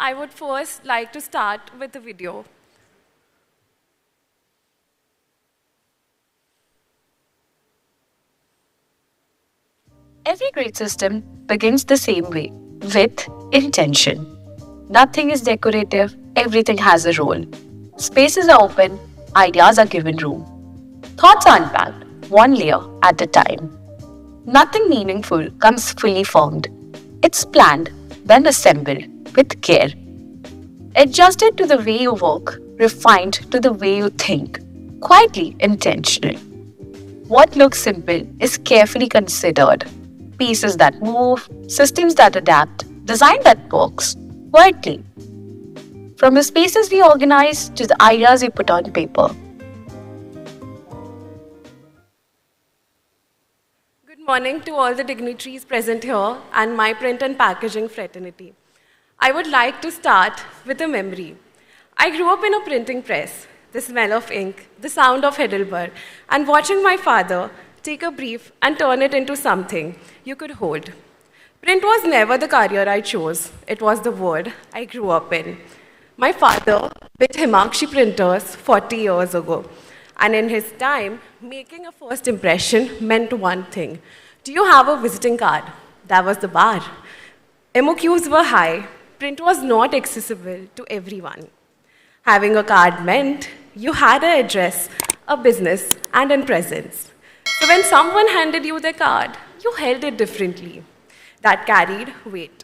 I would first like to start with a video. Every great system begins the same way, with intention. Nothing is decorative, everything has a role. Spaces are open, ideas are given room. Thoughts are unpacked, one layer at a time. Nothing meaningful comes fully formed. It's planned, then assembled with care. Adjusted to the way you walk, refined to the way you think. Quietly intentional. What looks simple is carefully considered. Pieces that move, systems that adapt, design that works quietly. From the spaces we organize to the ideas we put on paper. Good morning to all the dignitaries present here and my print and packaging fraternity. I would like to start with a memory. I grew up in a printing press, the smell of ink, the sound of Heidelberg, and watching my father take a brief and turn it into something you could hold. Print was never the career I chose, it was the world I grew up in. My father built Himakshi printers 40 years ago, and in his time, making a first impression meant one thing. Do you have a visiting card? That was the bar. MOQs were high, print was not accessible to everyone. Having a card meant you had an address, a business, and a presence. So when someone handed you their card, you held it differently. That carried weight.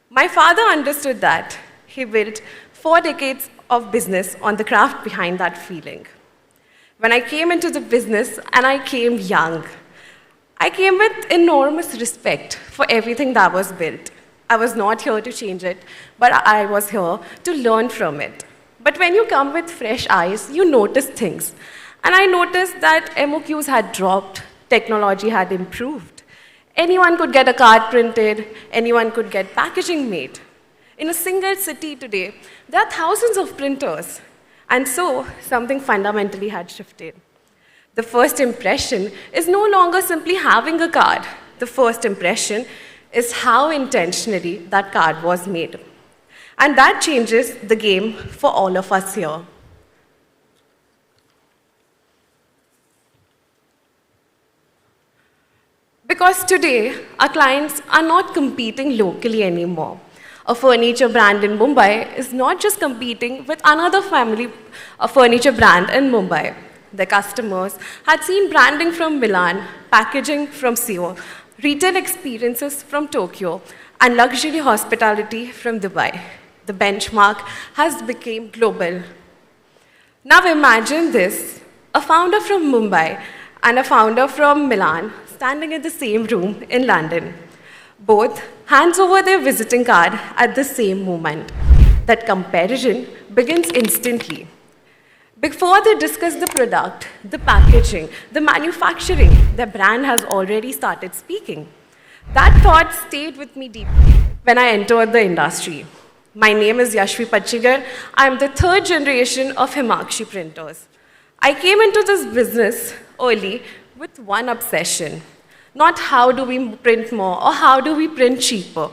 My father understood that. He built 4 decades of business on the craft behind that feeling. When I came into the business, and I came young, I came with enormous respect for everything that was built. I was not here to change it, but I was here to learn from it. But when you come with fresh eyes, you notice things. And I noticed that MOQs had dropped, technology had improved. Anyone could get a card printed, anyone could get packaging made. In a single city today, there are thousands of printers. And so, something fundamentally had shifted. The first impression is no longer simply having a card. The first impression is how intentionally that card was made. And that changes the game for all of us here. Because today, our clients are not competing locally anymore. A furniture brand in Mumbai is not just competing with another a furniture brand in Mumbai. The customers had seen branding from Milan, packaging from Seoul, retail experiences from Tokyo, and luxury hospitality from Dubai. The benchmark has become global. Now imagine this, a founder from Mumbai and a founder from Milan standing in the same room in London. Both hands over their visiting card at the same moment. That comparison begins instantly. Before they discuss the product, the packaging, the manufacturing, the brand has already started speaking. That thought stayed with me deeply when I entered the industry. My name is Yashvi Pachigar. I am the 3rd generation of Himakshi printers. I came into this business early with one obsession. Not how do we print more or how do we print cheaper,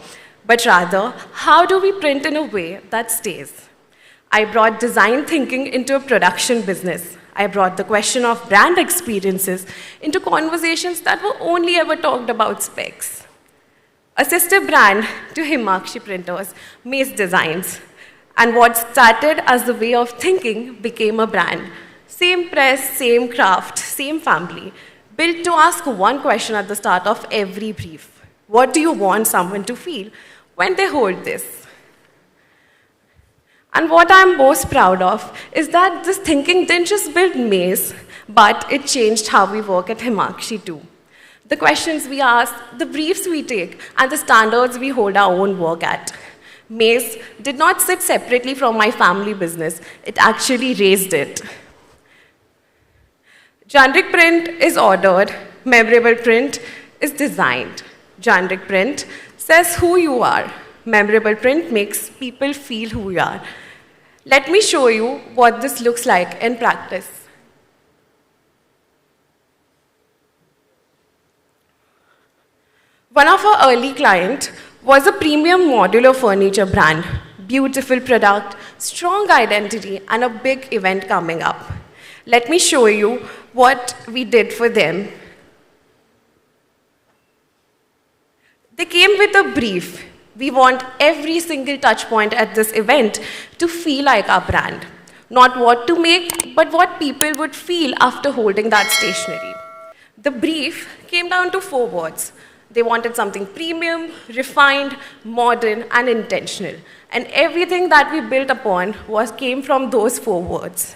but rather how do we print in a way that stays. I brought design thinking into a production business. I brought the question of brand experiences into conversations that were only ever talked about specs. A sister brand to Himakshi printers, Mace Designs. And what started as the way of thinking became a brand. Same press, same craft, same family. Built to ask one question at the start of every brief. What do you want someone to feel when they hold this? And what I'm most proud of is that this thinking didn't just build Maze, but it changed how we work at Himakshi too. The questions we ask, the briefs we take, and the standards we hold our own work at. Maze did not sit separately from my family business, it actually raised it. Generic print is ordered, memorable print is designed. Generic print says who you are. Memorable print makes people feel who you are. Let me show you what this looks like in practice. One of our early clients was a premium modular furniture brand. Beautiful product, strong identity, and a big event coming up. Let me show you what we did for them. They came with a brief. We want every single touch point at this event to feel like our brand. Not what to make, but what people would feel after holding that stationery. The brief came down to 4 words. They wanted something premium, refined, modern, and intentional. And everything that we built upon came from those 4 words.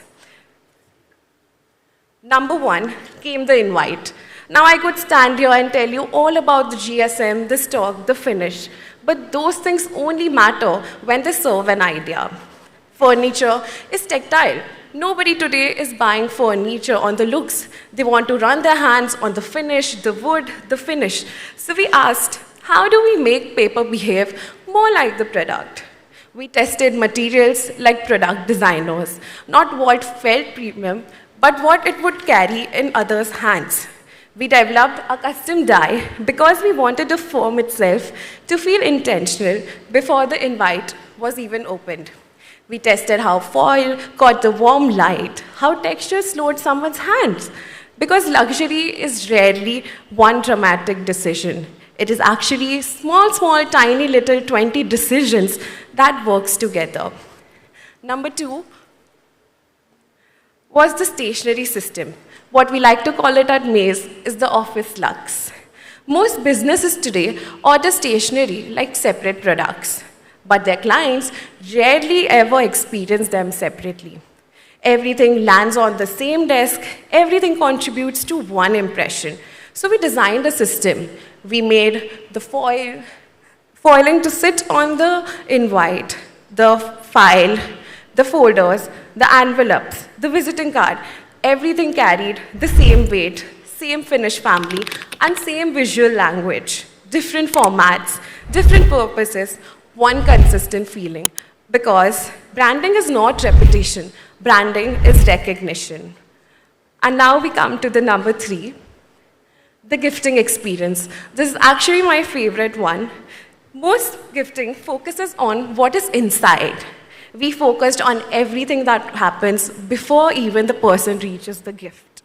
Number 1 came the invite. Now I could stand here and tell you all about the GSM, the stock, the finish, but those things only matter when they serve an idea. Furniture is tactile. Nobody today is buying furniture on the looks. They want to run their hands on the finish, the wood, the finish. So we asked, how do we make paper behave more like the product? We tested materials like product designers, not what felt premium, but what it would carry in others' hands. We developed a custom die because we wanted the firm itself to feel intentional before the invite was even opened. We tested how foil caught the warm light, how texture slowed someone's hands. Because luxury is rarely one dramatic decision. It is actually small, tiny little 20 decisions that works together. Number 2 was the stationery system. What we like to call it at Maze is the office lux. Most businesses today order stationery like separate products, but their clients rarely ever experience them separately. Everything lands on the same desk, everything contributes to one impression. So we designed a system. We made the foiling to sit on the invite, the file, the folders, the envelopes, the visiting card. Everything carried the same weight, same finish family, and same visual language. Different formats, different purposes, one consistent feeling. Because branding is not repetition, branding is recognition. And now we come to the number 3, the gifting experience. This is actually my favorite one. Most gifting focuses on what is inside. We focused on everything that happens before even the person reaches the gift.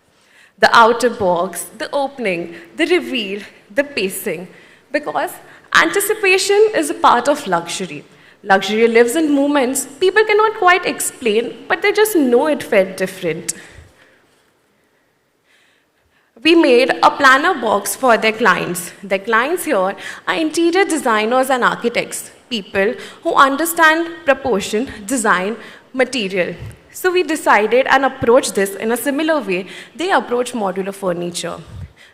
The outer box, the opening, the reveal, the pacing. Because anticipation is a part of luxury. Luxury lives in moments people cannot quite explain, but they just know it felt different. We made a planner box for their clients. Their clients here are interior designers and architects, people who understand proportion, design, material. So we decided and approached this in a similar way they approach modular furniture.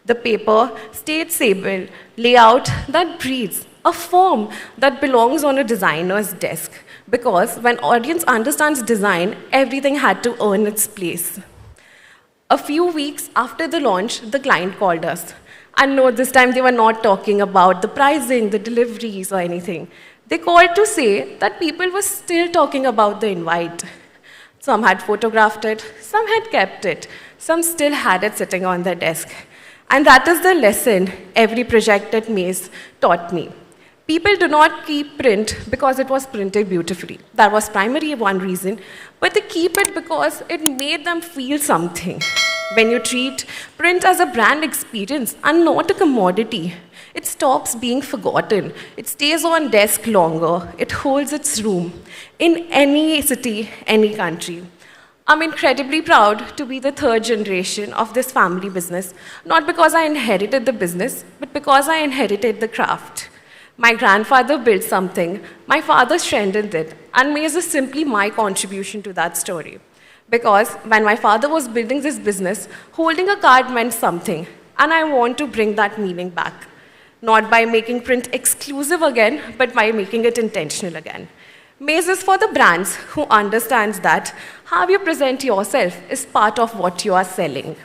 The paper stayed stable, layout that breathes, a form that belongs on a designer's desk. Because when audience understands design, everything had to earn its place. A few weeks after the launch, the client called us. And no, this time they were not talking about the pricing, the deliveries, or anything. They called to say that people were still talking about the invite. Some had photographed it, some had kept it, some still had it sitting on their desk. And that is the lesson every project at Maze taught me. People do not keep print because it was printed beautifully. That was primarily one reason. But they keep it because it made them feel something. When you treat print as a brand experience and not a commodity, it stops being forgotten. It stays on desk longer. It holds its room in any city, any country. I'm incredibly proud to be the 3rd generation of this family business, not because I inherited the business, but because I inherited the craft. My grandfather built something, my father strengthened it, and Maze is simply my contribution to that story. Because when my father was building this business, holding a card meant something, and I want to bring that meaning back. Not by making print exclusive again, but by making it intentional again. Maze is for the brands who understands that how you present yourself is part of what you are selling.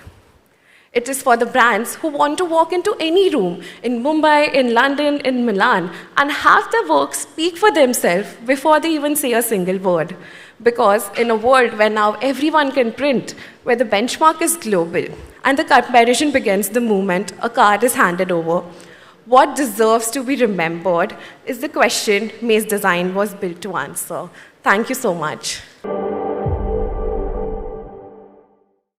It is for the brands who want to walk into any room in Mumbai, in London, in Milan, and have their work speak for themselves before they even say a single word. Because in a world where now everyone can print, where the benchmark is global, and the comparison begins the moment a card is handed over, what deserves to be remembered is the question Maze Design was built to answer. Thank you so much.